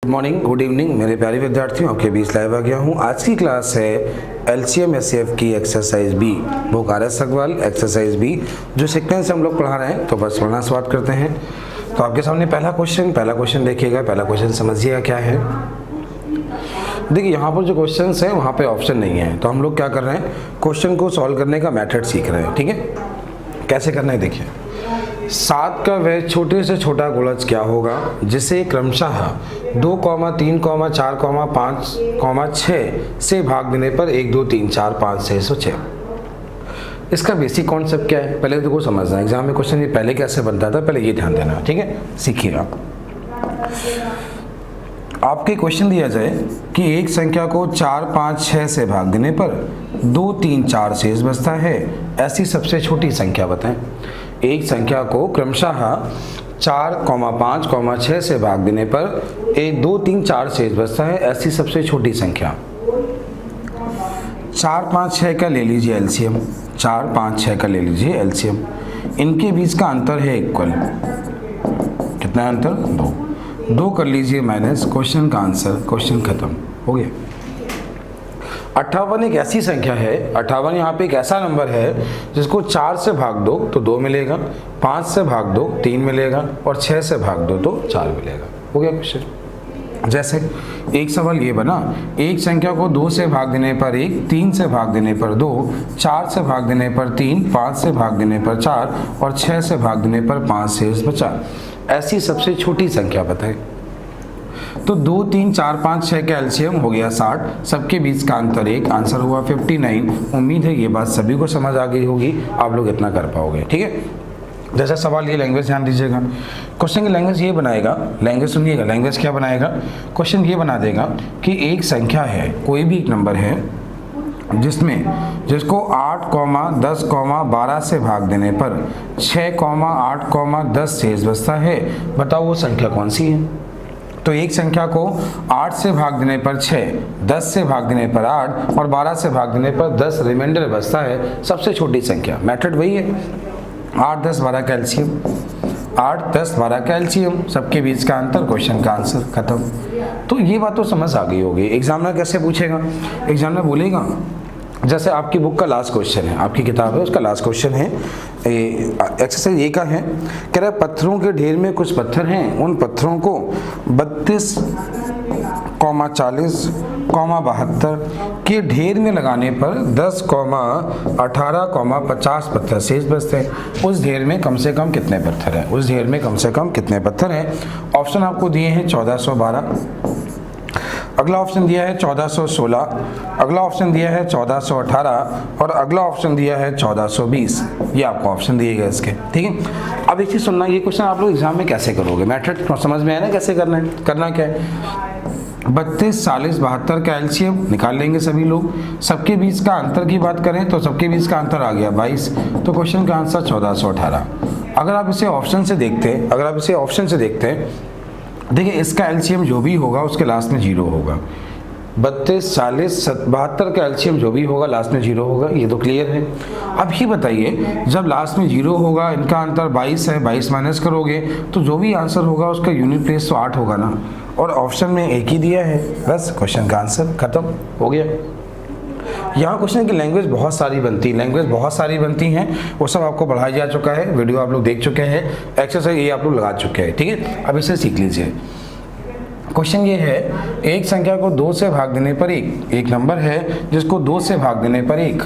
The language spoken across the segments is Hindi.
मॉर्निंग, गुड इवनिंग मेरे प्यारे विद्यार्थियों, आपके बीच लाइव आ गया हूँ। आज की क्लास है एलसीएम एचसीएफ की एक्सरसाइज बी, वो कार्य सवाल एक्सरसाइज बी जो सीक्वेंस से हम लोग पढ़ा रहे हैं। तो बस पढ़ना स्टार्ट करते हैं। तो आपके सामने पहला क्वेश्चन देखिएगा। पहला क्वेश्चन समझिएगा क्या है। देखिए यहाँ पर जो क्वेश्चन है वहाँ पे ऑप्शन नहीं है, तो हम लोग क्या कर रहे हैं, क्वेश्चन को सॉल्व करने का मेथड सीख रहे हैं। ठीक है, कैसे करना है देखिए। 7 का वह छोटे से छोटा गुणज क्या होगा जिसे क्रमशः 2, 3, 4, 5, 6 से भाग देने पर 1, 2, 3, 4, 5, 6, 6। इसका बेसिक कॉन्सेप्ट क्या है पहले देखो समझना है। एग्जाम में क्वेश्चन ये पहले कैसे बनता था, पहले ये ध्यान देना। ठीक है, सीखिएगा। आपके क्वेश्चन दिया जाए कि एक संख्या को 4, 5, 6 से भाग देने पर 2, 3, 4 शेष बचता है, ऐसी सबसे छोटी संख्या बताएं। एक संख्या को क्रमशः 4, 5, 6 से भाग देने पर 1, 2, 3, 4 शेष बचता है, ऐसी सबसे छोटी संख्या। 4, 5, 6 का ले लीजिए एलसीएम। 4, 5, 6 का ले लीजिए एलसीएम। इनके बीच का अंतर है इक्वल। कितना अंतर? 2 कर लीजिए माइनस। क्वेश्चन का आंसर, क्वेश्चन खत्म हो गया। 58 एक ऐसी संख्या है, 58 यहाँ पे एक ऐसा नंबर है जिसको 4 से भाग दो तो 2 मिलेगा, 5 से भाग दो 3 मिलेगा और 6 से भाग दो तो 4 मिलेगा। हो गया क्वेश्चन। जैसे एक सवाल ये बना, एक संख्या को 2 से भाग देने पर 1, 3 से भाग देने पर 2, 4 से भाग देने पर 3, 5 से भाग देने पर 4 और 6 से भाग देने पर 5 शेष बचा, ऐसी सबसे छोटी संख्या बताएं। तो 2, 3, 4, 5, 6 का एलसीएम हो गया 60, सबके बीच का अंतर 1, आंसर हुआ 59। उम्मीद है ये बात सभी को समझ आ गई होगी, आप लोग इतना कर पाओगे। ठीक है, जैसा सवाल ये लैंग्वेज ध्यान दीजिएगा। क्वेश्चन की लैंग्वेज ये बनाएगा, लैंग्वेज सुनिएगा, लैंग्वेज क्या बनाएगा। क्वेश्चन ये बना देगा कि एक संख्या है, कोई भी एक नंबर है जिसको 8, 10, 12 से भाग देने पर 6, 8, 10 शेष बचता है, बताओ वो संख्या कौन सी है। तो एक संख्या को 8 से भाग देने पर 6, 10 से भाग देने पर 8 और 12 से भाग देने पर 10 रिमाइंडर बचता है, सबसे छोटी संख्या। मेथड वही है, 8, 10, 12 का एलसीएम। 8, 10, 12 का एलसीएम, सबके बीच का अंतर, क्वेश्चन का आंसर खत्म। तो ये बात तो समझ आ गई होगी। एग्जामिनर कैसे पूछेगा, एग्जामिनर बोलेगा, जैसे आपकी बुक का लास्ट क्वेश्चन है, आपकी किताब है उसका लास्ट क्वेश्चन है, एक्सरसाइज ए का है। कह रहा है पत्थरों के ढेर में कुछ पत्थर हैं, उन पत्थरों को 32, 40, 72 के ढेर में लगाने पर 10, 18, 50 पत्थर शेष बचते हैं। उस ढेर में कम से कम कितने पत्थर हैं, उस ढेर में कम से कम कितने पत्थर हैं। ऑप्शन आपको दिए हैं 1412, अगला ऑप्शन दिया है 1416, अगला ऑप्शन दिया है 1418 और अगला ऑप्शन दिया है 1420। ये आपको ऑप्शन दिए गए इसके। ठीक है, अब एक चीज सुनना, ये क्वेश्चन आप लोग एग्जाम में कैसे करोगे, मेथड समझ में आया ना कैसे करना है। करना क्या है, 32, 40, 72 का एलसीएम निकाल लेंगे सभी लोग। सबके बीच का अंतर की बात करें तो सबके बीच का अंतर आ गया 22, तो क्वेश्चन का आंसर 1418। अगर आप इसे ऑप्शन से देखते हैं, देखिए इसका एलसीएम जो भी होगा उसके लास्ट में 0 होगा। 32, 40, 72 का एलसीएम जो भी होगा लास्ट में 0 होगा, ये तो क्लियर है। अब ये बताइए, जब लास्ट में 0 होगा, इनका अंतर 22 है, 22 माइनस करोगे तो जो भी आंसर होगा उसका यूनिट प्लेस तो 8 होगा ना, और ऑप्शन में 1 ही दिया है, बस क्वेश्चन का आंसर खत्म हो गया। यहाँ क्वेश्चन की लैंग्वेज बहुत सारी बनती हैं, वो सब आपको पढ़ाया जा चुका है, वीडियो आप लोग देख चुके हैं, एक्सरसाइज ये आप लोग लगा चुके हैं। ठीक है, अब इसे सीख लीजिए। क्वेश्चन ये है, एक संख्या को 2 से भाग देने पर 1, एक नंबर है जिसको 2 से भाग देने पर 1,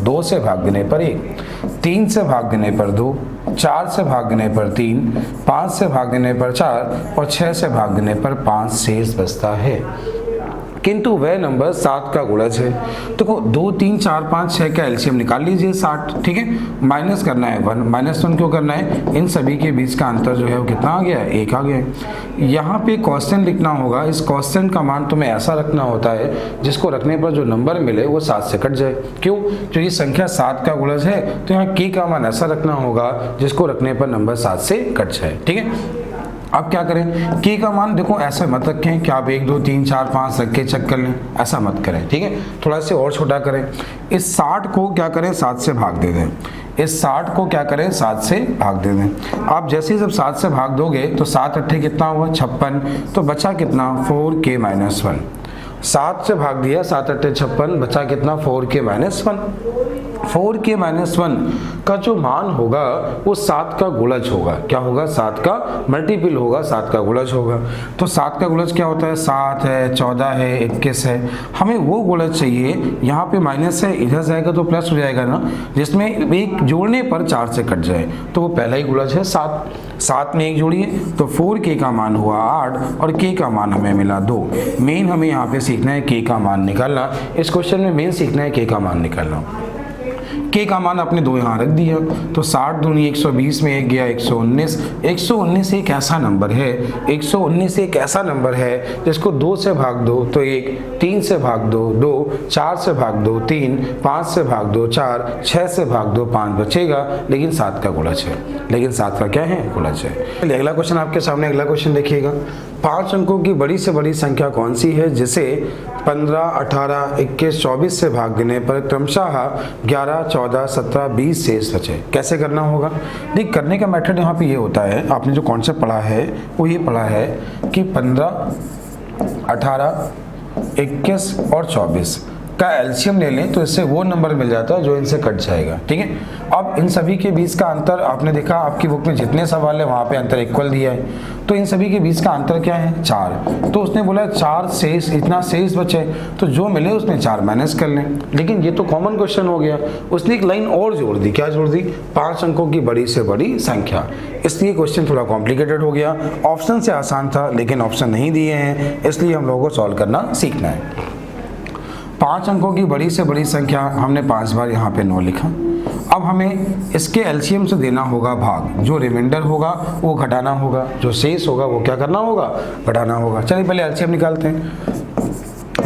2 से भाग देने पर 1, 3 से भाग देने पर 2, 4 से भाग देने पर 3, 5 से भाग देने पर 4 और 6 से भाग देने पर 5 शेष बचता है, किंतु वह नंबर 7 का गुणज है। तो 2, 3, 4, 5, 6 का एलसीएम निकाल लीजिए 60। ठीक है, माइनस करना है 1, -1 क्यों करना है, इन सभी के बीच का अंतर जो है वो कितना आ गया है, 1 आ गया है। यहाँ पे कांस्टेंट लिखना होगा, इस कांस्टेंट का मान तुम्हें ऐसा रखना होता है जिसको रखने पर जो नंबर मिले वो 7 से कट जाए। क्यों, क्योंकि संख्या 7 का गुणज है, तो यहाँ की का मान ऐसा रखना होगा जिसको रखने पर नंबर 7 से कट जाए। ठीक है, अब क्या करें, के का मान देखो ऐसा मत रखें कि आप 1 2 3 4 5 रख के चेक कर लें, ऐसा मत करें, ठीक है। थोड़ा से और छोटा करें, इस 60 को क्या करें 7 से भाग दे दें, इस 60 को क्या करें 7 से भाग दे दें। आप जैसे ही जब 7 से भाग दोगे तो 7 अट्ठे कितना हुआ 56, तो बचा कितना 4k - 1। 7 से भाग दिया, 7 अट्ठे 56, बचा कितना 4k - 1। 4k - 1 का जो मान होगा वो 7 का गुणज होगा। क्या होगा, 7 का मल्टीपल होगा, 7 का गुणज होगा। तो 7 का गुणज क्या होता है, 7 है, 14 है, 21 है। हमें वो गुणज चाहिए, यहाँ पे माइनस है, इधर जाएगा तो प्लस हो जाएगा ना, जिसमें एक जोड़ने पर 4 से कट जाए, तो वो पहला ही गुणज है 7। 7 में 1 जोड़िए तो 4k का मान हुआ 8 और k का मान हमें मिला 2। मेन हमें यहाँ पे सीखना है k का मान निकालना। इस क्वेश्चन में मेन सीखना है k का मान निकालना। k का मान आपने 2 यहाँ रख दिया, तो 60 दूनी 120 में 1 गया 119। 119 एक ऐसा नंबर है, 119 एक ऐसा नंबर है जिसको 2 से भाग दो तो 1, 3 से भाग दो 2, 4 से भाग दो 3, 5 से भाग दो 4, 6 से भाग दो 5 बचेगा, लेकिन 7 का गुणज है। लेकिन 7 का क्या है, गुणज है। चलिए अगला क्वेश्चन आपके सामने, अगला क्वेश्चन देखिएगा। 5 अंकों की बड़ी से बड़ी संख्या कौन सी है जिसे 15, 18, 21, 24 से भाग देने पर क्रमशः 11, 14, 17, 20 शेष बचे। कैसे करना होगा, देख करने का मेथड यहाँ पे ये होता है, आपने जो कॉन्सेप्ट पढ़ा है वो ये पढ़ा है कि 15, 18, 21 और 24 का एलसीएम ले लें तो इससे वो नंबर मिल जाता है जो इनसे कट जाएगा, ठीक है। अब इन सभी के बीच का अंतर आपने देखा, आपकी बुक में जितने सवाल है वहाँ पे अंतर इक्वल दिया है, तो इन सभी के बीच का अंतर क्या है 4। तो उसने बोला 4 शेष, इतना शेष बचे, तो जो मिले उसमें 4 माइनस कर लें। लेकिन ये तो कॉमन क्वेश्चन हो गया, उसने एक लाइन और जोड़ दी। क्या जोड़ दी, 5 अंकों की बड़ी से बड़ी संख्या। इसलिए क्वेश्चन थोड़ा कॉम्प्लिकेटेड हो गया। ऑप्शन से आसान था लेकिन ऑप्शन नहीं दिए हैं, इसलिए हम लोगों को सॉल्व करना सीखना है। 5 अंकों की बड़ी से बड़ी संख्या हमने 5 बार यहाँ पे 9 लिखा। अब हमें इसके एलसीएम से देना होगा भाग, जो रिमाइंडर होगा वो घटाना होगा, जो शेष होगा वो क्या करना होगा, घटाना होगा। चलिए पहले एलसीएम निकालते हैं।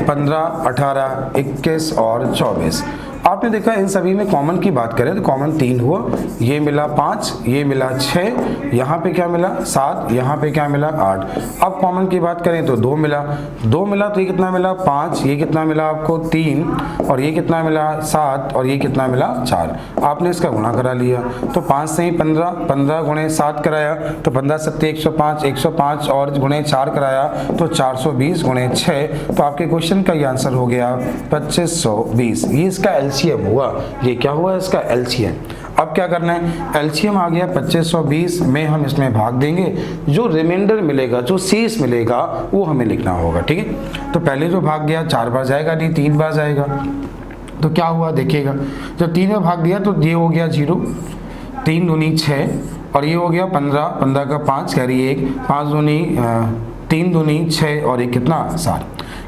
15, 18, 21 और 24। आपने देखा इन सभी में कॉमन की बात करें तो कॉमन 3 हुआ, ये मिला 5, ये मिला 6, यहाँ पे क्या मिला 7, यहाँ पे क्या मिला 8। अब कॉमन की बात करें तो 2 मिला, 2 मिला तो ये कितना मिला 5, ये कितना मिला आपको 3, और ये कितना मिला 7, और ये कितना मिला 4। आपने इसका गुणा करा लिया तो 5 से ही 15, 15 गुणे 7 कराया तो 15 7 105, 105 और गुणे 4 कराया तो 420 गुणे 6। तो आपके क्वेश्चन का ये आंसर हो गया 2520। ये इसका एलसीएम हुआ, ये क्या हुआ इसका एलसीएम। अब क्या करना है, एलसीएम आ गया 2520 में हम इसमें भाग देंगे, जो रिमाइंडर मिलेगा, जो शेष मिलेगा वो हमें लिखना होगा, ठीक है। तो पहले जो भाग गया 4 बार जाएगा नहीं, 3 बार जाएगा। तो क्या हुआ देखिएगा, जब 3 में भाग दिया तो ये हो गया 0, 3 दूनी 6 और ये हो गया 15, 15 का 5 कैरी 1, 5 दूनी 3 दूनी 6 और ये कितना 7।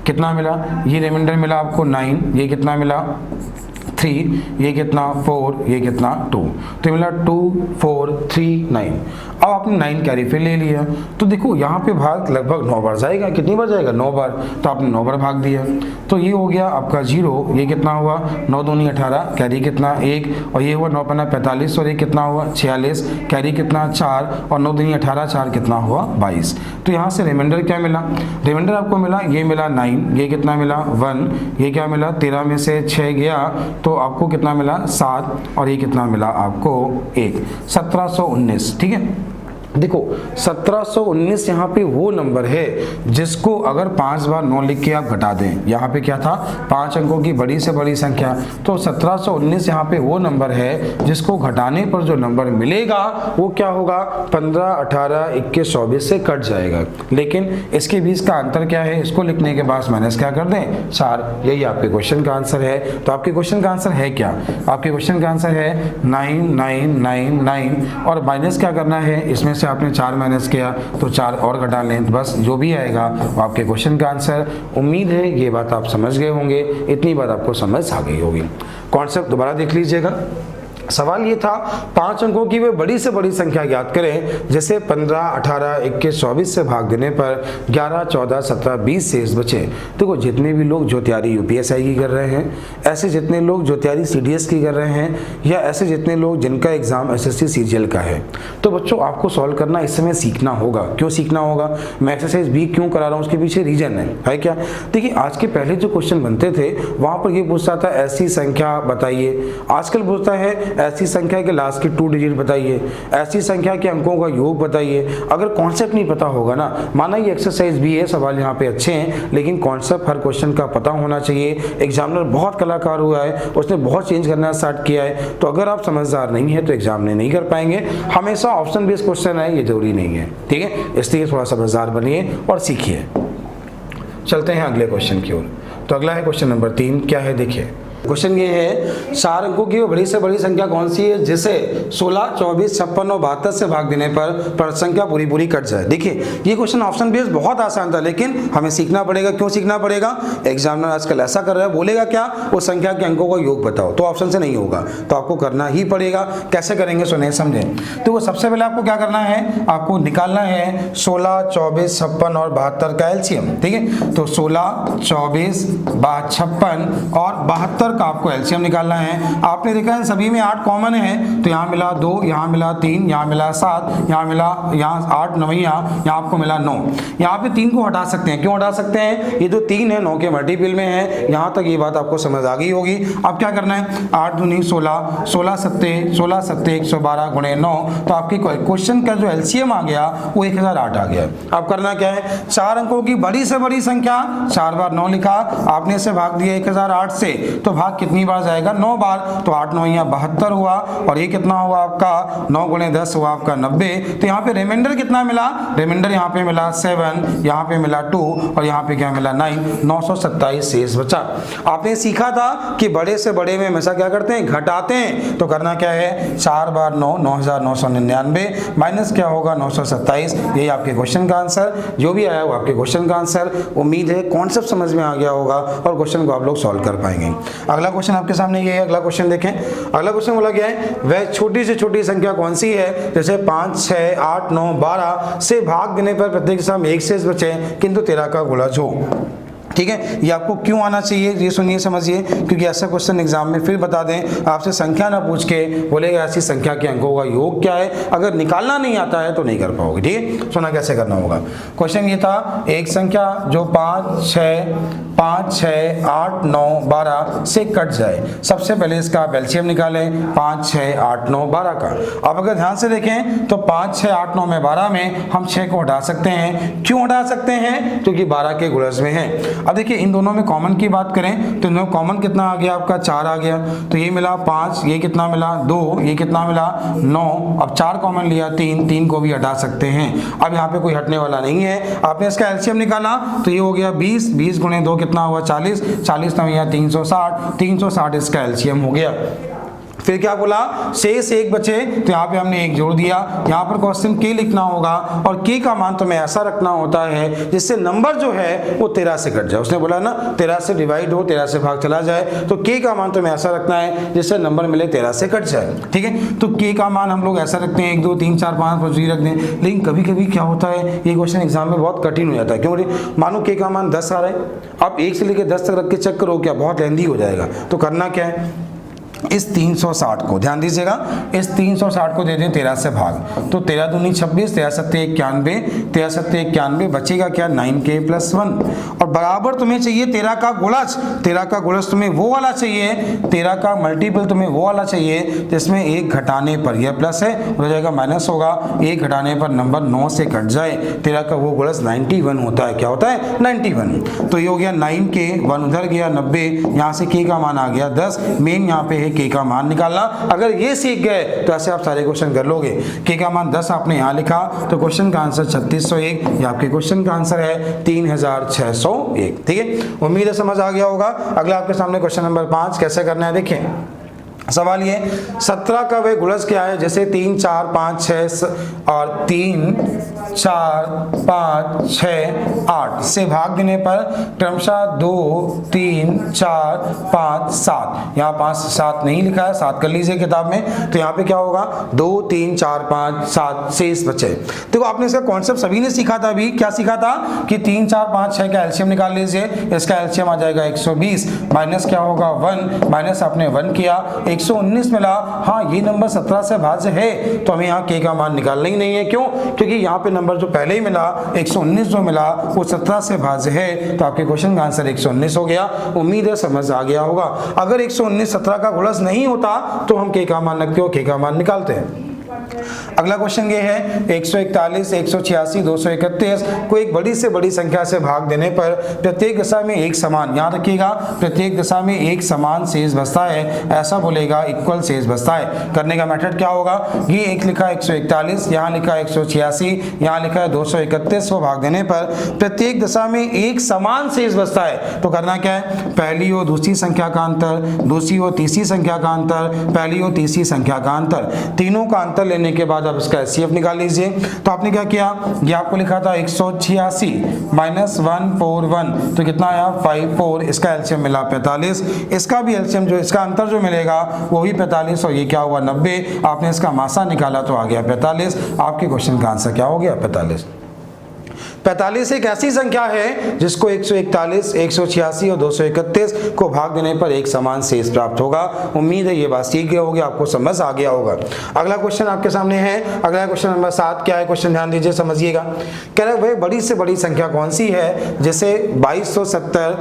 कितना मिला, ये रिमाइंडर मिला आपको 9, ये कितना मिला 3, ये कितना 4, ये कितना 2, तो मिला 2 4 3 9। अब आपने 9 कैरी फिर ले लिया तो देखो यहाँ पे भाग लगभग 9 बार जाएगा। कितनी बार जाएगा 9 बार, तो आपने 9 बार भाग दिया तो ये हो गया आपका 0, ये कितना हुआ 9 दूनी 18 कैरी कितना 1 और ये हुआ 9 पन्ना 45 और ये कितना हुआ 46 कैरी कितना 4 और 9 दूनी 18 4 कितना हुआ 22। तो यहाँ से रिमाइंडर क्या मिला, रिमाइंडर आपको मिला, ये मिला 9, ये कितना मिला 1, ये क्या मिला 13 में से 6 गया तो आपको कितना मिला 7 और ये कितना मिला आपको 1, 1719, ठीक है। देखो 1719 यहाँ पे वो नंबर है जिसको अगर 5 बार 9 लिख के आप घटा दें, यहाँ पे क्या था 5 अंकों की बड़ी से बड़ी संख्या, तो 1719 यहाँ पे वो नंबर है जिसको घटाने पर जो नंबर मिलेगा वो क्या होगा 15, 18, 21, 24 से कट जाएगा। लेकिन इसके बीच का अंतर क्या है, इसको लिखने के बाद माइनस क्या कर दें 4। यही आपके क्वेश्चन का आंसर है। तो आपके क्वेश्चन का आंसर है क्या, आपके क्वेश्चन का आंसर है 9999 और माइनस क्या करना है, इसमें से आपने 4 माइनस किया तो 4 और घटा लें, तो बस जो भी आएगा वो आपके क्वेश्चन का आंसर। उम्मीद है ये बात आप समझ गए होंगे, इतनी बात आपको समझ आ गई होगी। कॉन्सेप्ट दोबारा देख लीजिएगा। सवाल ये था 5 अंकों की वे बड़ी से बड़ी संख्या ज्ञात करें जैसे 15, 18, 21, 24 से भाग देने पर 11, 14, 17, 20 शेष बचे। देखो जितने भी लोग जो तैयारी यूपीएसआई की कर रहे हैं, ऐसे जितने लोग जो तैयारी सीडीएस की कर रहे हैं, या ऐसे जितने लोग जिनका एग्जाम एसएससी सीजीएल का है, तो बच्चों आपको सॉल्व करना इस समय सीखना होगा। क्यों सीखना होगा, मैं एक्सरसाइज बी क्यों करा रहा हूँ उसके पीछे रीजन है क्या। देखिए आज के पहले जो क्वेश्चन बनते थे वहां पर ये पूछता था ऐसी संख्या बताइए, आजकल पूछता है ऐसी संख्या के लास्ट के 2 डिजिट बताइए, ऐसी संख्या के अंकों का योग बताइए। अगर कॉन्सेप्ट नहीं पता होगा ना, माना ये एक्सरसाइज भी है, सवाल यहाँ पे अच्छे हैं, लेकिन कॉन्सेप्ट हर क्वेश्चन का पता होना चाहिए। एग्जामिनर बहुत कलाकार हुआ है, उसने बहुत चेंज करना स्टार्ट किया है, तो अगर आप समझदार नहीं है तो एग्जाम में नहीं कर पाएंगे। हमेशा ऑप्शन बेस्ड क्वेश्चन है, ये जरूरी नहीं है, ठीक है। इसलिए थोड़ा समझदार बनिए और सीखिए। चलते हैं अगले क्वेश्चन की ओर। तो अगला है क्वेश्चन नंबर 3। क्या है देखिए, क्वेश्चन ये है 4 अंकों की वो बड़ी से बड़ी संख्या कौन सी है जिसे 16, 24, 56 और 72 से भाग देने पर संख्या पूरी पूरी कट जाए। देखिए ये क्वेश्चन ऑप्शन बेस्ड बहुत आसान था, लेकिन हमें सीखना पड़ेगा। क्यों सीखना पड़ेगा, एग्जामिनर आजकल ऐसा कर रहा है, बोलेगा क्या, वो संख्या के अंकों का योग बताओ, तो ऑप्शन से नहीं होगा, तो आपको करना ही पड़ेगा। कैसे करेंगे सुने समझे। तो वो सबसे पहले आपको क्या करना है, आपको निकालना है 16, 24, 56 और 72 का एलसीएम, ठीक है। तो 16, 24, 56 और 72 का आपको एलसीएम निकालना है। आपने देखा है सभी में 8 कॉमन है, तो यहाँ मिला 2, यहाँ मिला 3, यहाँ मिला 7, यहाँ मिला 8 नवैया, यहाँ आपको मिला 9। यहाँ पे 3 को हटा सकते हैं। क्यों हटा सकते हैं, ये जो 3 है 9 के मल्टीपल में है। यहाँ तक ये बात आपको समझ आ गई होगी। अब क्या करना है, 8 दूनी 16, 16 सत्ते 112 गुणे 9, तो आपके क्वेश्चन का जो एलसीएम आ गया वो 1008 आ गया। अब करना क्या है, 4 अंकों की बड़ी से बड़ी संख्या 4 बार 9 लिखा, आपने इसे भाग दिया 1008 से, तो भाग कितनी बार जाएगा, 9 बार, तो 8 9 यहाँ 72 हुआ, और ये कितना हुआ आपका 9 गुणे 10 हुआ आपका 90। तो यहाँ पे रिमाइंडर कितना मिला, रिमाइंडर यहाँ पे मिला 7, यहाँ पे मिला 2 और यहाँ पे क्या मिला 9, 927 शेष बचा। आपने सीखा था कि बड़े से बड़े में हमेशा क्या करते हैं, घटाते हैं। तो करना क्या है, 4 बार 9 9999 माइनस क्या होगा 927। यही आपके क्वेश्चन का आंसर, जो भी आया वो आपके क्वेश्चन का आंसर। उम्मीद है कॉन्सेप्ट समझ में आ गया होगा और क्वेश्चन को आप लोग सॉल्व कर पाएंगे। अगला क्वेश्चन आपके सामने ये है। अगला क्वेश्चन देखें। अगला क्वेश्चन बोला गया है वह छोटी से छोटी संख्या कौन सी है जैसे 5, 6, 8, 9, 12 से भाग देने पर प्रत्येक सम 1 शेष बचे किंतु 13 का गुणज हो। ठीक है, ये आपको क्यों आना चाहिए ये सुनिए समझिए, क्योंकि ऐसा क्वेश्चन एग्जाम में फिर बता दें, आपसे संख्या ना पूछ के बोलेगा ऐसी संख्या के अंकों का योग क्या है। अगर निकालना नहीं आता है तो नहीं कर पाओगे। ठीक है, सुना कैसे करना होगा। क्वेश्चन ये था एक संख्या जो 5, 6, 8, 9, 12 से कट जाए। सबसे पहले इसका आप एलसीएम निकालें 5, 6, 8, 9, 12 का। अब अगर ध्यान से देखें तो 5, 6, 8, 9 में 12 में हम 6 को हटा सकते हैं। क्यों हटा सकते हैं, क्योंकि 12 के गुणज में है। अब देखिए इन दोनों में कॉमन की बात करें तो इन दोनों कॉमन कितना आ गया आपका 4 आ गया, तो ये मिला 5, ये कितना मिला 2, ये कितना मिला 9। अब 4 कॉमन लिया 3, 3 को भी हटा सकते हैं। अब यहाँ पे कोई हटने वाला नहीं है। आपने इसका एलसीएम निकाला तो ये हो गया 20, 20 गुणे 2 कितना हुआ 40, 40 ना भैया 360, 360 इसका एलसीएम हो गया। फिर क्या बोला, शेष 1 बचे, तो यहाँ पे हमने 1 जोड़ दिया। यहाँ पर क्वेश्चन के लिखना होगा और के का मान तुम्हें ऐसा रखना होता है जिससे नंबर जो है वो 13 से कट जाए। उसने बोला ना 13 से डिवाइड हो, 13 से भाग चला जाए, तो के का मान तुम्हें ऐसा रखना है जिससे नंबर मिले 13 से कट जाए। ठीक है, तो के का मान हम लोग ऐसा रखते हैं 1 2 3 4 5 5 रख दें। लेकिन कभी कभी क्या होता है, ये क्वेश्चन एग्जाम में बहुत कठिन हो जाता है। क्यों, मानो के का मान 10 आ रहा है, आप 1 से लेकर 10 तक रख के चेक करो, क्या बहुत लेंदी हो जाएगा। तो करना क्या है, इस 360 को ध्यान दीजिएगा, इस 360 को दे दें 13 से भाग, तो 13 दूनी 26, 13 सत्ते 91, 13 सत्ते 91, बचेगा क्या 9k + 1। और बराबर तुम्हें चाहिए 13 का गुणज, 13 का गुणज तुम्हें वो वाला चाहिए, 13 का मल्टीपल तुम्हें वो वाला चाहिए जिसमें 1 घटाने पर यह प्लस है हो जाएगा माइनस होगा, 1 घटाने पर नंबर 9 से कट जाए। 13 का वो गुणज 91 होता है। क्या होता है 91। तो ये हो गया 9k, 1 उधर गया 90, यहाँ से k का मान आ गया 10। मेन यहाँ पे के का मान निकालना। अगर ये सीख गए तो ऐसे आप सारे क्वेश्चन कर लोगे। के का मान 10 आपने यहाँ लिखा, तो क्वेश्चन का आंसर 3601, ये आपके क्वेश्चन का आंसर है 3601। ठीक है, उम्मीद है समझ आ गया होगा। अगला आपके सामने क्वेश्चन नंबर 5 कैसे करना है देखिए। सवाल ये 17 का वह गुणज क्या है, जैसे 3 4 5 6 और 3 4 5 6 8 से भाग देने पर क्रमशः 2 3 4 5 7, यहाँ 5 7 नहीं लिखा है, 7 कर लीजिए किताब में, तो यहाँ पे क्या होगा 2 3 4 5 7 शेष बचे। देखो आपने इसका कॉन्सेप्ट सभी ने सीखा था, अभी क्या सीखा था कि 3 4 5 6 का एलसीएम निकाल लीजिए, इसका एलसीएम आ जाएगा 120 माइनस क्या होगा 1 माइनस आपने 1 किया 119 मिला। हाँ ये नंबर 17 से भाज्य है तो हमें यहाँ के का मान निकालना ही नहीं है, क्यों, क्योंकि यहाँ पे नंबर जो पहले ही मिला 119 जो मिला वो 17 से भाज्य है, तो आपके क्वेश्चन का आंसर 119 हो गया। उम्मीद है समझ आ गया होगा। अगर 119 17 का गुणज नहीं होता तो हम के का मान रखते हो, के का मान निकालते हैं। अगला क्वेश्चन ये है 141 186 231 को एक बड़ी से बड़ी संख्या से भाग देने पर प्रत्येक दशा में एक समान, याद रखिएगा प्रत्येक दशा में एक समान शेष बचता है, ऐसा बोलेगा इक्वल शेष बचता है। करने का मेथड क्या होगा, ये एक लिखा 141, यहाँ लिखा 186, यहाँ लिखा है 231 को भाग देने पर प्रत्येक दशा में एक समान शेष बचता है, तो करना क्या है, पहली और दूसरी संख्या का अंतर, दूसरी और तीसरी संख्या का अंतर, पहली और तीसरी संख्या का अंतर, तीनों का अंतर लेने के बाद अब इसका एचसीएफ निकाल लीजिए। तो आपने क्या किया, ये आपको लिखा था 186 माइनस 141, तो कितना आया 54, इसका एलसीएम मिला 45, इसका भी एलसीएम जो इसका अंतर जो मिलेगा वो भी 45 और ये क्या हुआ 90, आपने इसका मासा निकाला तो आ गया 45। आपके क्वेश्चन का आंसर क्या हो गया 45। 45 एक ऐसी संख्या है जिसको 141, 186 और 231 को भाग देने पर एक समान शेष प्राप्त होगा। उम्मीद है ये बात सीख गए होगे, आपको समझ आ गया होगा। अगला क्वेश्चन आपके सामने है, अगला क्वेश्चन नंबर 7 क्या है, क्वेश्चन ध्यान दीजिए समझिएगा। कह रहे वह बड़ी से बड़ी संख्या कौन सी है जैसे 2270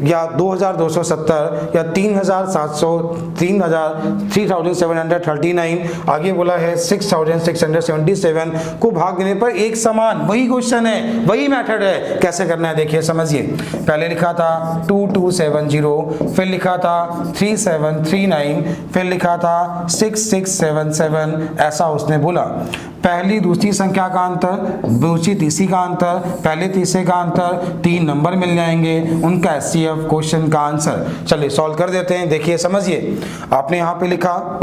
या 2270 या 3739, आगे बोला है 6677 को भाग देने पर एक समान, वही क्वेश्चन है, वही मेथड है। कैसे करना है देखिए समझिए। पहले लिखा था 2270, फिर लिखा था 3739, फिर लिखा था 6677, ऐसा उसने बोला। पहली दूसरी संख्या का अंतर, दूसरी तीसरी का अंतर, पहले तीसरे का अंतर, 3 नंबर मिल जाएंगे, उनका एचसीएफ क्वेश्चन का आंसर। चलिए सॉल्व कर देते हैं। देखिए समझिए, आपने यहाँ पे लिखा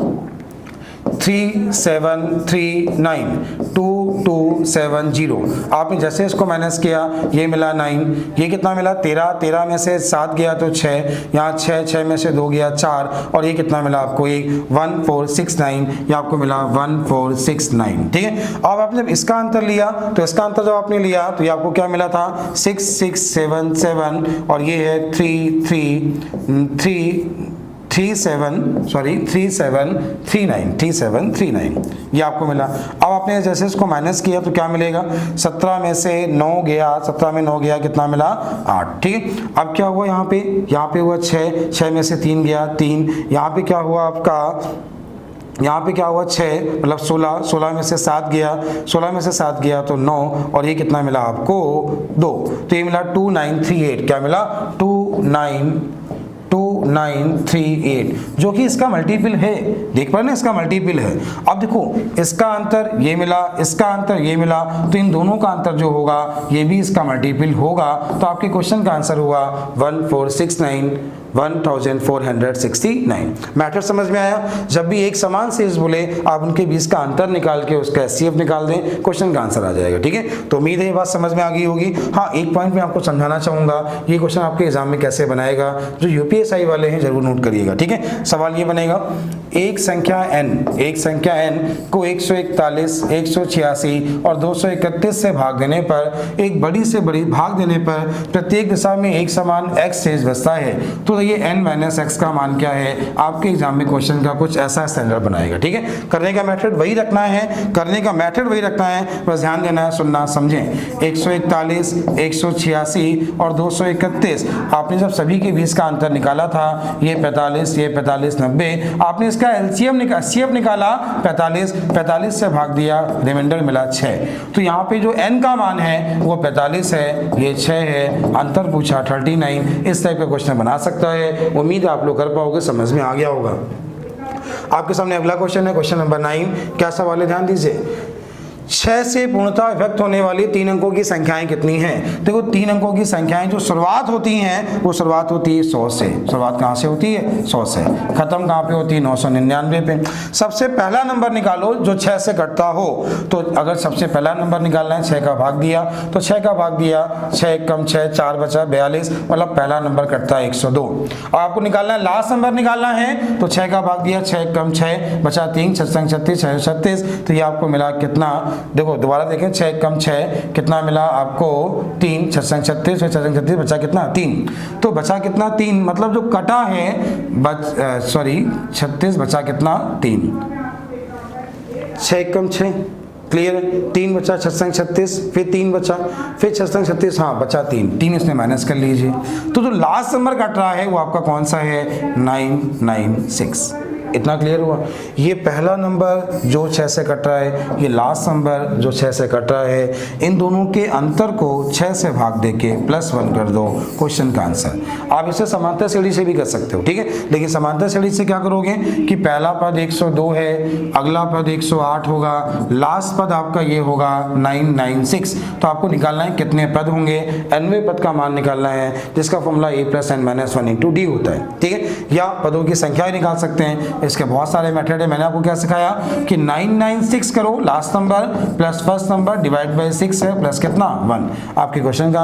3739 2270, आपने जैसे इसको माइनस किया ये मिला 9, ये कितना मिला 13, 13 में से 7 गया तो 6, यहाँ 6, 6 में से 2 गया 4, और ये कितना मिला आपको ये 1469, ये आपको मिला 1469। ठीक है, अब आपने जब इसका अंतर लिया तो इसका अंतर जब आपने लिया तो ये आपको क्या मिला था 6677, और ये है 3739, ये आपको मिला। अब आपने जैसे इसको माइनस किया तो क्या मिलेगा, 17 में से 9 गया, 17 में 9 गया, कितना मिला 8। ठीक है, अब क्या हुआ यहाँ पे हुआ 6, 6 में से 3 गया 3, यहाँ पे क्या हुआ आपका, यहाँ पे क्या हुआ 6 मतलब 16, 16 में से 7 गया, 16 में से 7 गया तो 9, और ये कितना मिला आपको 2, तो ये मिला 2938, क्या मिला 2938, जो कि इसका मल्टीपल है, देख पा रहे ना इसका मल्टीपल है। अब देखो इसका अंतर ये मिला, इसका अंतर ये मिला, तो इन दोनों का अंतर जो होगा ये भी इसका मल्टीपल होगा, तो आपके क्वेश्चन का आंसर हुआ 1469। मैटर समझ में आया। जब भी एक समान शेष बोले आप उनके बीच का अंतर निकाल के उसका एचसीएफ निकाल दें, क्वेश्चन का आंसर आ जाएगा। ठीक है, तो उम्मीद है ये बात समझ में आ गई होगी। हाँ, एक पॉइंट में आपको समझाना चाहूंगा, ये क्वेश्चन आपके एग्जाम में कैसे बनाएगा, जो यूपीएसआई वाले हैं जरूर नोट करिएगा। ठीक है, सवाल ये बनेगा, एक संख्या n को 141, 186 और 231 से भाग देने पर, एक बड़ी से बड़ी भाग देने पर प्रत्येक दिशा में एक समान x शेष बचता है, तो ये n माइनस एक्स का मान क्या है। आपके एग्जाम में क्वेश्चन का कुछ ऐसा स्टैंडर्ड बनाएगा। ठीक है, करने का मेथड वही रखना है, बस ध्यान देना है, सुनना समझें। 141, 186 और 231, आपने जब सभी के बीच का अंतर निकाला था, ये 45, ये 45, 90, आपने इसका एलसीएम निकाला 45 से भाग दिया, रिमाइंडर मिला 6, तो यहाँ पे जो n का मान है वो 45 है, ये 6 है, अंतर पूछा 39। इस टाइप का क्वेश्चन बना सकता है। उम्मीद है आप लोग कर पाओगे, समझ में आ गया होगा। आपके सामने अगला क्वेश्चन है, क्वेश्चन नंबर 9। क्या सवाल है, ध्यान दीजिए। 6 से पूर्णतः विभक्त होने वाली 3 अंकों की संख्याएं कितनी हैं? देखो 3 अंकों की संख्याएं जो शुरुआत होती हैं वो शुरुआत होती है 100 से। शुरुआत कहाँ से होती है? 100 से। खत्म कहाँ पे होती है? 999 पे। सबसे पहला नंबर निकालो जो 6 से कटता हो। तो अगर सबसे पहला नंबर निकालना है, 6 का भाग दिया तो 6 का भाग दिया, 6 कम 6 4 बचा 42, मतलब पहला नंबर कटता है 102। और आपको निकालना है लास्ट नंबर निकालना है तो 6 का भाग दिया, 6 कम 6 बचा 3, 6 36 6 36, तो ये आपको मिला कितना? देखो दोबारा देखें, 6 कम 6 कितना मिला आपको? 3, 6 36 36 बचा कितना? 3। तो बचा कितना? 3, मतलब जो कटा है 36 बचा कितना? 3। 6 कम 6 क्लियर है? 3 बचा, 6 36, फिर 3 बचा, फिर 6 36, हाँ बचा 3 इसमें माइनस कर लीजिए। तो जो लास्ट नंबर कट रहा है वो आपका कौन सा है? 996। इतना क्लियर हुआ? ये पहला नंबर जो 6 से कट रहा है, ये लास्ट नंबर जो 6 से कट रहा है, इन दोनों के अंतर को 6 से भाग देके +1 कर दो, क्वेश्चन का आंसर। आप इसे समांतर श्रेणी से भी कर सकते हो, ठीक है, लेकिन समांतर श्रेणी से क्या करोगे कि पहला पद 102 है, अगला पद 108 होगा, लास्ट पद आपका ये होगा 996। तो आपको निकालना है कितने पद होंगे? 90 पद का मान निकालना है, जिसका फॉर्मूला a + n - 1 × d होता है, ठीक है। या पदों की संख्या ही निकाल सकते हैं, इसके बहुत सारे मेथड है। मैंने आपको क्या सिखाया कि 996 करो, last number plus first number divide by 6 है, प्लस कितना? 1। आपके क्वेश्चन का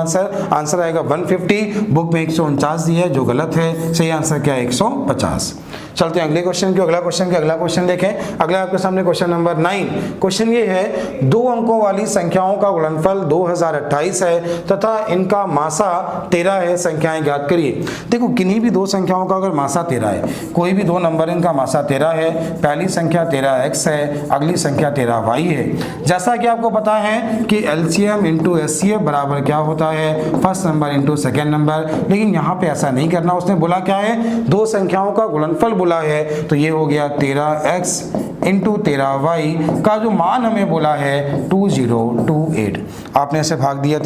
आंसर आएगा 150। बुक में 149 दिया है जो गलत है, सही आंसर क्या है? 150। चलते हैं अगले क्वेश्चन की। अगला क्वेश्चन देखें। अगला आपके सामने क्वेश्चन नंबर 9। क्वेश्चन ये है, 2 अंकों वाली संख्याओं का गुणनफल 2028 है तथा इनका मासा 13 है, संख्याएं ज्ञात करिए। देखो किन्हीं भी 2 संख्याओं का अगर मासा 13 है, कोई भी 2 नंबर इनका मासा 13 है, पहली संख्या 13x है, अगली संख्या 13y है। जैसा कि आपको पता है कि LCM × SCF बराबर क्या होता है? First number × second number. लेकिन यहाँ पे ऐसा नहीं करना, उसने बोला क्या है? 2 संख्याओं का गुणनफल बोला है, तो ये हो गया 13x × 13y का जो मान हमें बोला है 2028। आपने इसे भाग दिया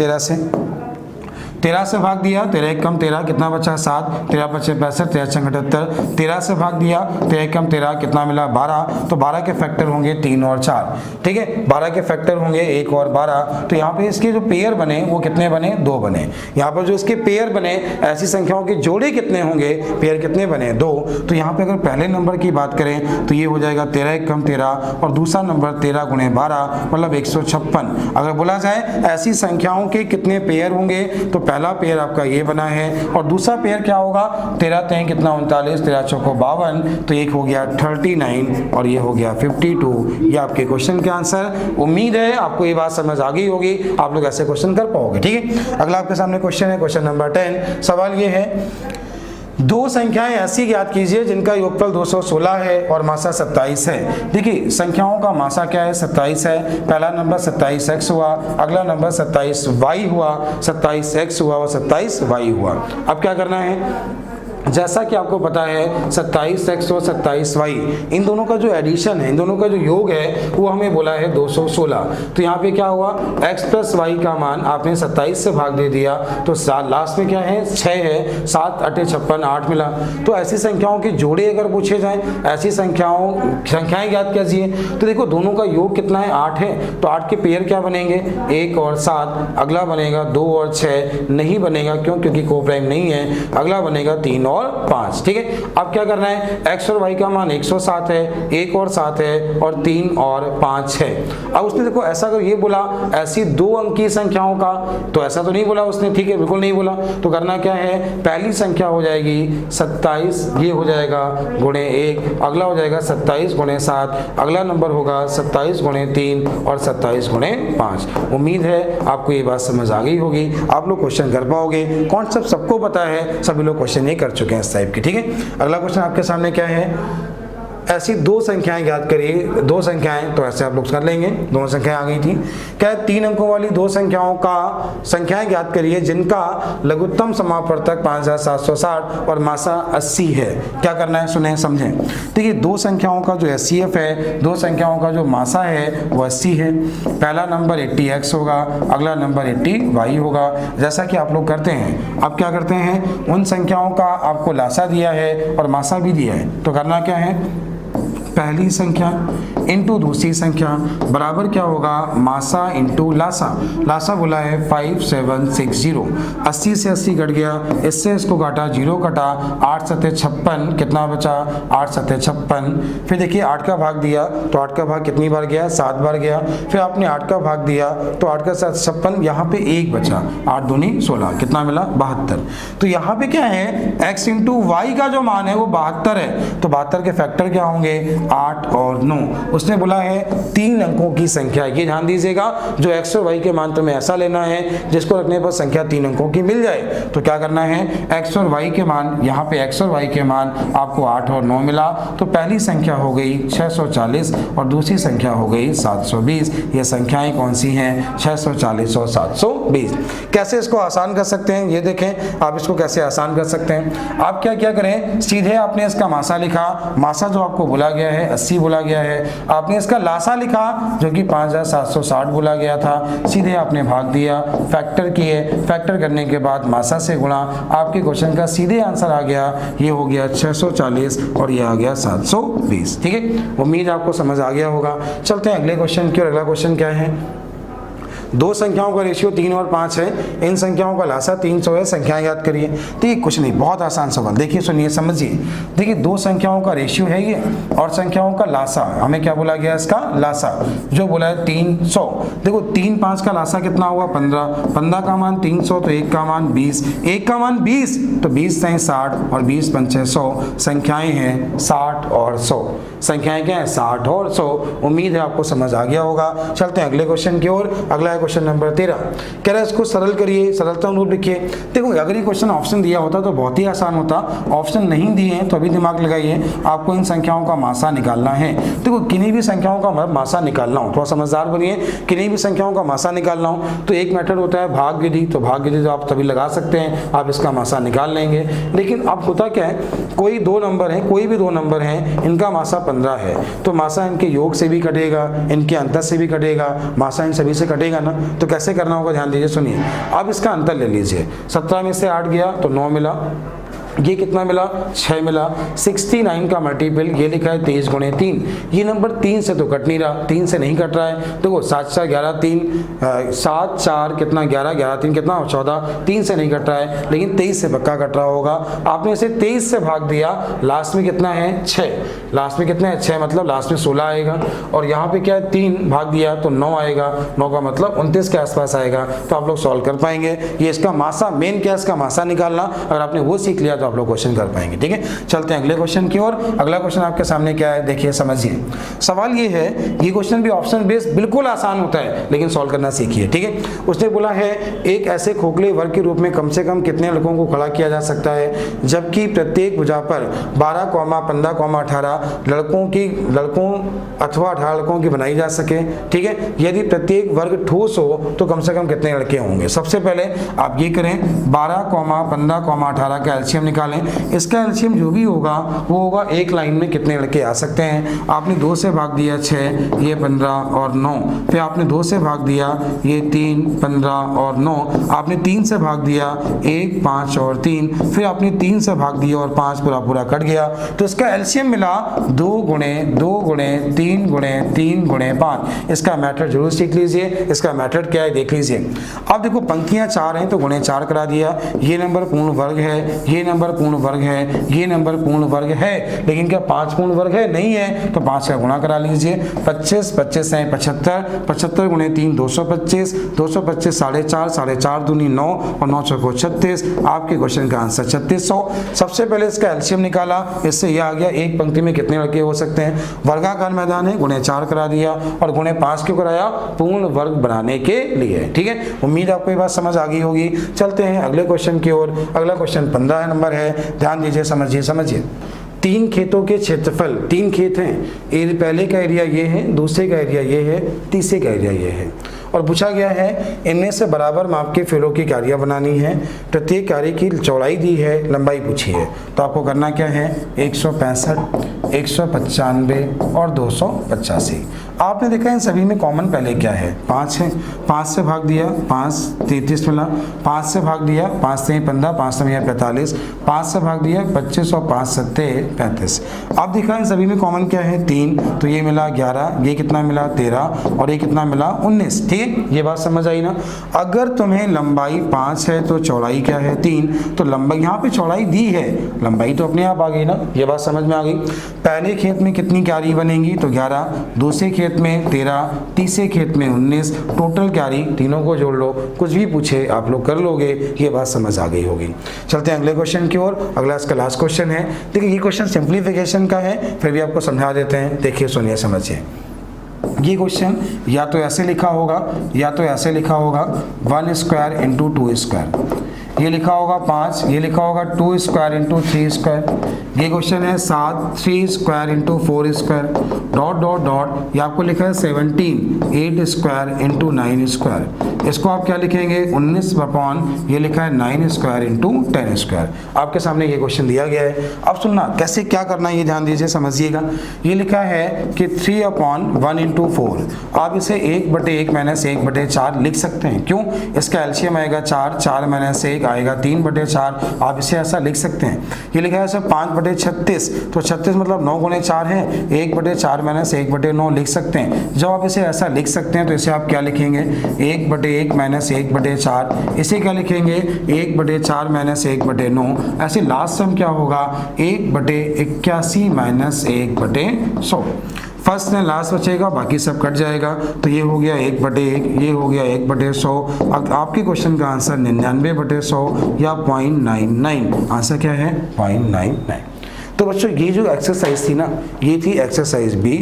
13 से भाग दिया, 13 कम 13 कितना बचा? 7, 13 पचे 65, 13 छः 78, 13 से भाग दिया, 13 कम 13 कितना मिला? 12। तो 12 के फैक्टर होंगे 3 और 4, ठीक है, 12 के फैक्टर होंगे 1 और 12। तो यहाँ पे इसके जो पेयर बने वो कितने बने? 2 बने। यहाँ पर जो इसके पेयर बने, ऐसी संख्याओं के जोड़े कितने होंगे? पेयर कितने बने? 2। तो यहाँ पे अगर पहले नंबर की बात करें तो ये हो जाएगा 13 कम 13 और दूसरा नंबर 13 × 12 मतलब 156। अगर बोला जाए ऐसी संख्याओं के कितने पेयर होंगे तो पहला पेयर आपका ये बना है और दूसरा पेयर क्या होगा? 13 3 कितना? 39, 13 चौको 52, तो एक हो गया 39 और ये हो गया 52। ये आपके क्वेश्चन के आंसर। उम्मीद है आपको ये बात समझ आ गई होगी, आप लोग ऐसे क्वेश्चन कर पाओगे, ठीक है। अगला आपके सामने क्वेश्चन है, क्वेश्चन नंबर 10। सवाल ये है, 2 संख्याएं ऐसी ज्ञात कीजिए जिनका योगफल 216 है और मासा 27 है। देखिए संख्याओं का मासा क्या है? 27 है। पहला नंबर 27x हुआ, अगला नंबर 27y हुआ, 27x हुआ और 27y हुआ। अब क्या करना है? जैसा कि आपको पता है 27x और 27y, इन दोनों का जो एडिशन है, इन दोनों का जो योग है वो हमें बोला है 216। तो यहाँ पे क्या हुआ? x + y का मान आपने 27 से भाग दे दिया, तो लास्ट में क्या है? 6 है, 7 8 56 8 मिला। तो ऐसी संख्याओं के जोड़े अगर पूछे जाएं, ऐसी संख्याएं ज्ञात कीजिए, तो देखो दोनों का योग कितना है? 8 है। तो 8 के पेयर क्या बनेंगे? 1 और 7। अगला बनेगा 2 और 6, नहीं बनेगा क्यों? क्योंकि कोप्राइम नहीं है। अगला बनेगा 3 और 5, ठीक है। अब क्या करना है? x और y का मान 107 है, 1 और 7 है और 3 और 5 है। अब उसने देखो ऐसा अगर ये बोला ऐसी 2 अंकी संख्याओं का, तो ऐसा तो नहीं बोला उसने, ठीक है, बिल्कुल नहीं बोला। तो करना क्या है? पहली संख्या हो जाएगी 27, ये हो जाएगा गुणे 1, अगला हो जाएगा 27 × 7, अगला नंबर होगा 27 × 3 और 27 × 5। उम्मीद है आपको ये बात समझ आ गई होगी, आप लोग क्वेश्चन कर पाओगे। कॉन्सेप्ट सबको पता है, सभी लोग क्वेश्चन नहीं कर चुके हैं इस टाइप की, ठीक है। अगला क्वेश्चन आपके सामने क्या है? ऐसी 2 संख्याएं ज्ञात करिए। 2 संख्याएं, तो ऐसे आप लोग कर लेंगे। 2 संख्याएं आ गई थी। क्या 3 अंकों वाली 2 संख्याएं ज्ञात करिए जिनका लघुत्तम समापवर्तक 5760 और मासा 80 है। क्या करना है? सुने समझें। देखिए 2 संख्याओं का जो SCF है, 2 संख्याओं का जो मासा है वो 80 है। पहला नंबर 80x होगा, अगला नंबर 80y होगा, जैसा कि आप लोग करते हैं। अब क्या करते हैं? उन संख्याओं का आपको लासा दिया है और मासा भी दिया है, तो करना क्या है? पहली संख्या इंटू दूसरी संख्या बराबर क्या होगा, मासा इंटू लासा। लासा बोला है 5760, 80 से 80 कट गया, इससे इसको काटा, 0 कटा, 8 सत्ते 56, कितना बचा, 8 सत्ते 56। फिर देखिए 8 का भाग दिया तो 8 का भाग कितनी बार गया, 7 बार गया। फिर आपने 8 का भाग दिया तो 8 का 7 56, यहाँ पे 1 बचा, 8 दूनी 16, कितना मिला, 72। तो यहाँ पे क्या है, x इंटू वाई का जो मान है वो 72 है, तो 72 के फैक्टर क्या होंगे, 8 और 9। उसने बोला है 3 अंकों की संख्या, ये ध्यान दीजिएगा, जो x और y के मान तुम्हें ऐसा लेना है जिसको रखने पर संख्या 3 अंकों की मिल जाए। तो क्या करना है, x और y के मान, यहाँ पे x और y के मान आपको 8 और 9 मिला, तो पहली संख्या हो गई 640 और दूसरी संख्या हो गई 720। ये संख्याएं कौन सी हैं, 640 और 720। कैसे इसको आसान कर सकते हैं, ये देखें आप इसको कैसे आसान कर सकते हैं। आप क्या करें, सीधे आपने इसका मासा लिखा, मासा जो आपको बोला गया है 80 बोला गया है, आपने इसका लासा लिखा जो कि 5760 बोला गया था, सीधे आपने भाग दिया, फैक्टर किए, फैक्टर करने के बाद मासा से गुणा, आपके क्वेश्चन का सीधे आंसर आ गया, ये हो गया 640 और ये आ गया 720। ठीक है, उम्मीद आपको समझ आ गया होगा। चलते हैं अगले क्वेश्चन की, और अगला क्वेश्चन क्या है, दो संख्याओं का रेशियो 3 और 5 है, इन संख्याओं का लासा 300 है, संख्याएं याद करिए। देखिए कुछ नहीं, बहुत आसान सवाल, देखिए सुनिए समझिए। देखिए दो संख्याओं का रेशियो है ये, और संख्याओं का लासा, हमें क्या बोला गया इसका लासा, जो बोला है 300। देखो 3 5 का लासा कितना हुआ, 15, 15 का मान 300, तो 1 का मान 20, 1 का मान 20, तो 20 से 60 और 20 पंचे 100, संख्याएं हैं 60 और 100। संख्याएं क्या है, 60 और 100। उम्मीद है आपको समझ आ गया होगा। चलते हैं अगले क्वेश्चन की ओर। अगला क्वेश्चन नंबर 13, कह रहा है इसको सरल करिए, सरलता अनुरूप लिखिए। देखो अगर ये क्वेश्चन ऑप्शन दिया होता तो बहुत ही आसान होता, ऑप्शन नहीं दिए हैं तो अभी दिमाग लगाइए, आपको इन संख्याओं का मासा निकालना है। देखो किन्हीं भी संख्याओं का मासा निकालना हो, थोड़ा समझदार बनिए, किन्हीं भी संख्याओं का मासा निकालना हो तो एक मेथड होता है भाग विधि, तो भाग विधि तो आप तभी लगा सकते हैं, आप इसका मासा निकाल लेंगे। लेकिन अब होता क्या है, कोई दो नंबर है, कोई भी दो नंबर हैं, इनका मासा 15 है, तो मासा इनके योग से भी कटेगा, इनके अंतर से भी कटेगा, मासा इन सभी से कटेगा ना। तो कैसे करना होगा, ध्यान दीजिए, सुनिए। अब इसका अंतर ले लीजिए, 17 में से 8 गया तो 9 मिला, ये कितना मिला, 6 मिला। 69 का मल्टीपल ये लिखा है 23 गुणे 3, ये नंबर 3 से तो कट नहीं रहा, 3 से नहीं कट रहा है। देखो 7 4 11 3, 7 4 कितना 11, 11 3 कितना 14, 3 से नहीं कट रहा है, लेकिन 23 से पक्का कट रहा होगा। आपने इसे 23 से भाग दिया, लास्ट में कितना है 6, लास्ट में कितना है 6, मतलब लास्ट में 16 आएगा। और यहाँ पे क्या है 3 भाग दिया तो 9 आएगा, 9 का मतलब 29 के आसपास आएगा। तो आप लोग सॉल्व कर पाएंगे। ये इसका मासा, मेन क्या है इसका मासा निकालना, अगर आपने वो सीख लिया तो आप लोग क्वेश्चन कर पाएंगे। ठीक है, चलते हैं अगले क्वेश्चन की ओर। अगला क्वेश्चन आपके सामने क्या है, देखिए समझिए। सवाल ये है, ये क्वेश्चन भी ऑप्शन बेस्ड बिल्कुल आसान होता है, लेकिन सॉल्व करना सीखिए। ठीक है, उसने बोला है एक ऐसे खोखले वर्ग के रूप में कम से कम कितने लड़कों को खड़ा किया जा सकता है जबकि प्रत्येक भुजा पर 12, 15, 18 लड़कों अथवा 18 लड़कों की बनाई जा सके। ठीक है, यदि प्रत्येक वर्ग ठोस हो तो कम से कम कितने लड़के होंगे। सबसे पहले आप ये करें, 12, 15, 18 का एलसीएम निकालें। इसका एलसीएम जो भी होगा वो होगा एक लाइन में कितने लड़के आ सकते हैं। आपने 2 से भाग दिया 6, ये 15 और 9, फिर आपने 2 से भाग दिया, ये 3, 15 और 9, आपने 3 से भाग दिया 1, 5 और 3, फिर आपने 3 से भाग दिया और 5 पूरा कट गया। तो इसका एलसीएम मिला 2 गुणे 2 गुणे 3 गुणे 3 गुणे 5। इसका मेथड जरूर सीख लीजिए, इसका मेथड क्या है देख लीजिए। अब देखो पंक्तियां 4 हैं तो गुणे 4 करा दिया, ये नंबर पूर्ण वर्ग है, ये नंबर पूर्ण वर्ग है, ये नंबर पूर्ण वर्ग है, लेकिन क्या 5 पूर्ण वर्ग है, नहीं है, तो 5 का गुणा करा लीजिए। 25 25 है 75, 75 गुणे 3 225, 225 4.5, 4.5 दूनी 9 और 9 चौको 36। आपके क्वेश्चन का आंसर 3600। सबसे पहले इसका एलसीएम निकाला, इससे यह आ गया एक पंक्ति में कितने लड़के हो सकते हैं। वर्गाकार मैदान है, गुणे 4 करा दिया और गुणे 5 क्यों कराया, पूर्ण वर्ग बनाने के लिए। ठीक है, उम्मीद आपको ये बात समझ आ गई होगी। चलते हैं अगले क्वेश्चन की ओर। अगला क्वेश्चन 15 नंबर है, ध्यान दीजिए, समझिए। 3 खेतों के क्षेत्रफल, 3 खेत हैं, पहले का एरिया ये है, दूसरे का एरिया ये है, तीसरे का एरिया ये है, और पूछा गया है इनमें से बराबर माप के फेरों की क्यारियाँ बनानी है, प्रत्येक क्यारी की चौड़ाई दी है, लंबाई पूछी है। तो आपको करना क्या है 165, 195 और 285। आपने देखा इन सभी में कॉमन पहले क्या है 5 है, 5 से भाग दिया 5 33 मिला, 5 से भाग दिया 5 से 15, 5 से 45, 5 से भाग दिया 25 और 5 सत्ते 35। अब देखा इन सभी में कॉमन क्या है 3, तो ये मिला 11, ये कितना मिला 13 और ये कितना मिला 19। ठीक है, ये बात समझ आई ना। अगर तुम्हें लंबाई 5 है तो चौड़ाई क्या है 3, तो लंबाई यहाँ पे चौड़ाई दी है, लंबाई तो अपने आप आ गई ना, ये बात समझ में आ गई। पहले खेत में कितनी क्यारी बनेगी तो 11, दूसरे खेत में 13, तीसरे खेत में 19, टोटल क्यारी तीनों को जोड़ लो, कुछ भी पूछे आप लोग कर लोगे, ये बात समझ आ गई होगी। चलते हैं अगले क्वेश्चन की ओर। अगला इसका लास्ट क्वेश्चन है। देखिए ये क्वेश्चन सिंप्लीफिकेशन का है, फिर भी आपको समझा देते हैं। देखिए सुनिए समझिए। ये क्वेश्चन या तो ऐसे लिखा होगा या तो ऐसे लिखा होगा 1 स्क्वायर इंटू 2 स्क्वायर, ये लिखा होगा 5, ये लिखा होगा 2 स्क्वायर इंटू 3 स्क्वायर। ये क्वेश्चन है 7 3 square into 4 square dot dot dot, ये आपको लिखा है 17 8 स्क्वायर इंटू 9 स्क्वायर। इसको आप क्या लिखेंगे 19 अपॉन ये लिखा है 9 स्क्वायर इंटू 10 स्क्वायर। आपके सामने ये क्वेश्चन दिया गया है। अब सुनना कैसे क्या करना है, ये ध्यान दीजिए समझिएगा। ये लिखा है कि 3 अपॉन 1 इंटू 4, आप इसे 1/1 माइनस 1/4 लिख सकते हैं। क्यों, इसका एलसीएम आएगा 4, 4 माइनस 1 आएगा 3/4, आप इसे ऐसा लिख सकते हैं। ये लिखा है सर 5/36, तो 36 मतलब 9 गुणे 4 है, 1/4 माइनस 1/9 लिख सकते हैं। जब आप इसे ऐसा लिख सकते हैं तो इसे आप क्या लिखेंगे 1/1 माइनस 1/4, इसे क्या लिखेंगे 1/4 माइनस 1/9। ऐसे लास्ट सम क्या होगा 1/81 माइनस 1/100। फर्स्ट ने लास्ट बचेगा, बाकी सब कट जाएगा। तो ये हो गया 1/1, ये हो गया 1/100। अब आपके क्वेश्चन का आंसर 99/100 या 0.99। आंसर क्या है 0.99। तो बच्चों ये जो एक्सरसाइज थी ना, ये थी एक्सरसाइज बी।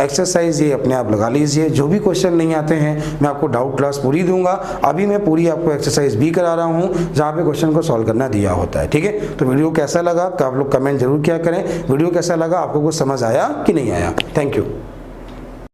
एक्सरसाइज ये अपने आप लगा लीजिए। जो भी क्वेश्चन नहीं आते हैं मैं आपको डाउट क्लास पूरी दूंगा। अभी मैं पूरी आपको एक्सरसाइज बी करा रहा हूँ जहाँ पे क्वेश्चन को सॉल्व करना दिया होता है। ठीक है, तो वीडियो कैसा लगा तो आप लोग कमेंट जरूर किया करें। वीडियो कैसा लगा, आपको कुछ समझ आया कि नहीं आया। Thank you.